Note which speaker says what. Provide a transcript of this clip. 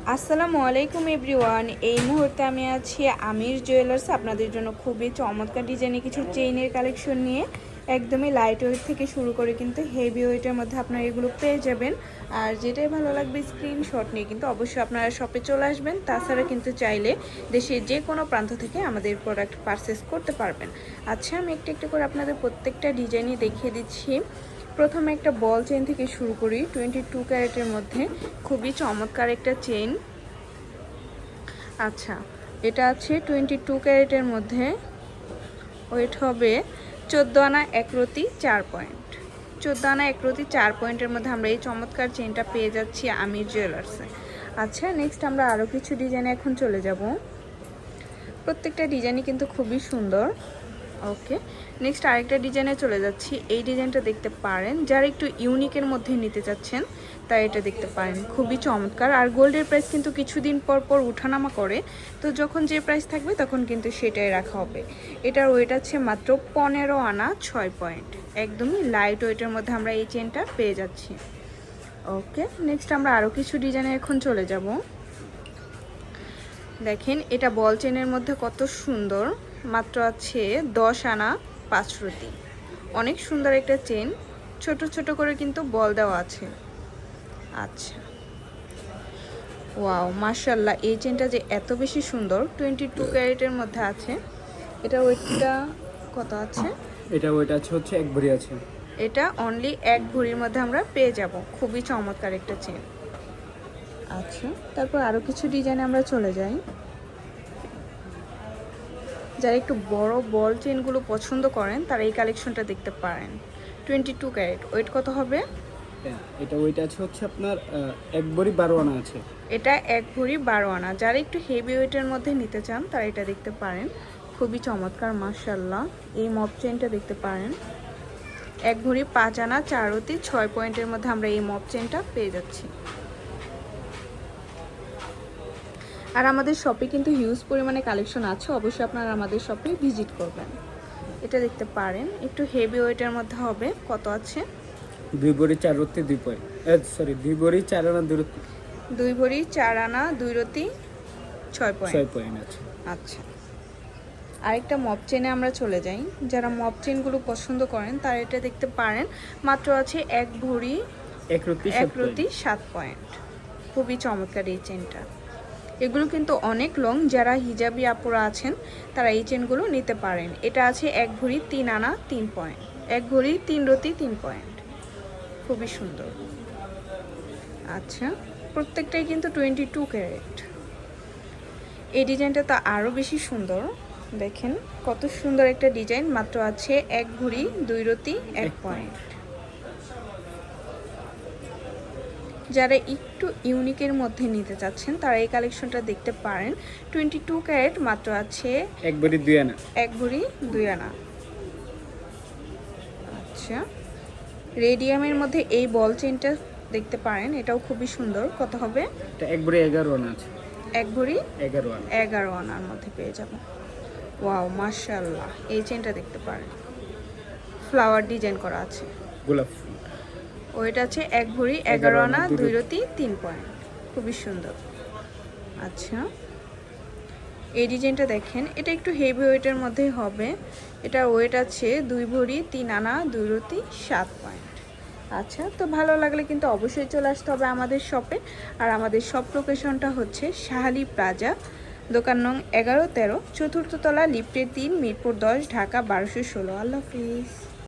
Speaker 1: আসসালামু আলাইকুম এভরিওয়ান। এই মুহূর্তে আমি আছি আমির জুয়েলার্স। আপনাদের জন্য খুবই চমৎকার ডিজাইনের কিছু চেইনের কালেকশন নিয়ে, একদমই লাইট ওয়েট থেকে শুরু করে কিন্তু হেভি ওয়েটের মধ্যে আপনারা এগুলো পেয়ে যাবেন। আর যেটাই ভালো লাগবে স্ক্রিনশট নিয়ে কিন্তু অবশ্যই আপনারা শপে চলে আসবেন। তাছাড়া কিন্তু চাইলে দেশের যে কোনো প্রান্ত থেকে আমাদের প্রোডাক্ট পারচেস করতে পারবেন। আচ্ছা, আমি একটু একটু করে আপনাদের প্রত্যেকটা ডিজাইনই দেখিয়ে দিচ্ছি। প্রথমে একটা বল চেন থেকে শুরু করি, 22 ক্যারেটের মধ্যে খুবই চমৎকার একটা চেন। আচ্ছা, এটা আছে 22 ক্যারেটের মধ্যে, ওয়েট হবে 14 আনা 1 রতি 4 পয়েন্ট। 14 আনা 1 রতি 4 পয়েন্টের মধ্যে আমরা এই চমৎকার চেনটা পেয়ে যাচ্ছি আমির জুয়েলার্সে। আচ্ছা, নেক্সট আমরা আরও কিছু ডিজাইনে এখন চলে যাব। প্রত্যেকটা ডিজাইনই কিন্তু খুবই সুন্দর। ওকে, নেক্সট আরেকটা ডিজাইনে চলে যাচ্ছি। এই ডিজাইনটা দেখতে পারেন, যারা একটু ইউনিকের মধ্যে নিতে চাচ্ছেন তাই এটা দেখতে পারেন, খুবই চমৎকার। আর গোল্ডের প্রাইস কিন্তু কিছুদিন পর পর উঠানামা করে, তো যখন যে প্রাইস থাকবে তখন কিন্তু সেটাই রাখা হবে। এটার ওয়েট আছে মাত্র 15 আনা 6 পয়েন্ট। একদমই লাইট ওয়েটের মধ্যে আমরা এই চেনটা পেয়ে যাচ্ছি। ওকে, নেক্সট আমরা আরও কিছু ডিজাইনে এখন চলে যাব। দেখেন, এটা বল চেনের মধ্যে কত সুন্দর, মাত্র আছে 10 আনা 5 রতি। অনেক সুন্দর একটা চেন, ছোট ছোট করে কিন্তু বল দেওয়া আছে। আচ্ছা, ওয়াও, মাশাআল্লাহ, এই চেনটা যে এত বেশি সুন্দর, 22 ক্যারেটের মধ্যে আছে। এটা ওয়েটটা কত আছে?
Speaker 2: এটা ওইটা আছে হচ্ছে 1 ভরি আছে।
Speaker 1: এটা অনলি 1 ভরির মধ্যে আমরা পেয়ে যাব। খুবই চমৎকার একটা চেন। আচ্ছা, তারপর আরও কিছু ডিজাইনে আমরা চলে যাই। যারা একটু বড় বল চেনগুলো পছন্দ করেন তারা এই কালেকশনটা দেখতে পারেন। 22 ক্যারেট, ওয়েট কত হবে?
Speaker 2: এটা ওইটা আছে হচ্ছে আপনার 1 ভরি 12 আনা আছে।
Speaker 1: এটা 1 ভরি 12 আনা। যারা একটু হেভি ওয়েটের মধ্যে নিতে চান তারা এটা দেখতে পারেন, খুবই চমৎকার মাশাআল্লাহ। এই মপ চেনটা দেখতে পারেন, 1 ভরি 5 আনা 4 রতি 6 পয়েন্টের মধ্যে আমরা এই মপ চেনটা পেয়ে যাচ্ছি। আর আমাদের শপে কিন্তু হিউজ পরিমাণে কালেকশন আছে, অবশ্যই আপনারা আমাদের শপে ভিজিট করবেন। এটা দেখতে পারেন, একটু হেভি ওয়েটের মধ্যে হবে। কত আছে?
Speaker 2: 2 ভরি 4 রতি 2 পয়েন্ট, সরি 2 ভরি 4 আনা 2 রতি।
Speaker 1: 2 ভরি 4 আনা 2 রতি 6 পয়েন্ট।
Speaker 2: 6 পয়েন্ট আছে।
Speaker 1: আচ্ছা, আরেকটা মপ চেনে আমরা চলে যাই। যারা মপ চেনগুলো পছন্দ করেন তারা এটা দেখতে পারেন, মাত্র আছে 1 ভরি
Speaker 2: 1 রতি
Speaker 1: 7 পয়েন্ট। খুবই চমৎকার এই চেনটা। এগুলো কিন্তু অনেক লং, যারা হিজাবি আপুরা আছেন তারা এই চেনগুলো নিতে পারেন। এটা আছে 1 ভরি 3 আনা 3 পয়েন্ট, 1 ভরি 3 রতি 3 পয়েন্ট। খুবই সুন্দর। আচ্ছা, প্রত্যেকটাই কিন্তু 22 ক্যারেট। এই ডিজাইনটা তো আরও বেশি সুন্দর। দেখেন কত সুন্দর একটা ডিজাইন, মাত্র আছে 1 ভরি 2 রতি 1 পয়েন্ট। যারা একটু ইউনিকের মধ্যে নিতে চাচ্ছেন তারা এই কালেকশনটা দেখতে পারেন। 22 ক্যারেট, মাত্র আছে
Speaker 2: 1 ভরি 2 আনা।
Speaker 1: 1 ভরি 2 আনা। আচ্ছা, রেডিয়ামের মধ্যে এই বল চেনটা দেখতে পারেন, এটাও খুবই সুন্দর। কত হবে?
Speaker 2: এটা 1 ভরি 11 আনা আছে।
Speaker 1: 1 ভরি
Speaker 2: 11 আনা।
Speaker 1: 11 আনার মধ্যে পেয়ে যাব। ওয়াও, মাশাআল্লাহ, এই চেনটা দেখতে পারেন, ফ্লাওয়ার ডিজাইন করা আছে,
Speaker 2: গোলাপ ফুল।
Speaker 1: ওইটা আছে 1 ভরি 11 আনা 2 রতি 3 পয়েন্ট। খুবই সুন্দর। আচ্ছা, এই ডিজাইনটা দেখেন, এটা একটু হেভি ওয়েটের মধ্যেই হবে। এটা ওয়েট আছে 2 ভরি 3 আনা 2 রতি 7 পয়েন্ট। আচ্ছা, তো ভালো লাগলে কিন্তু অবশ্যই চলে আসতে হবে আমাদের শপে। আর আমাদের শপ লোকেশনটা হচ্ছে শাহালি প্লাজা, দোকান নং 11-13, চতুর্থ তলা, লিফটের 3, মিরপুর 10, ঢাকা 1216। আল্লাহ হাফিজ।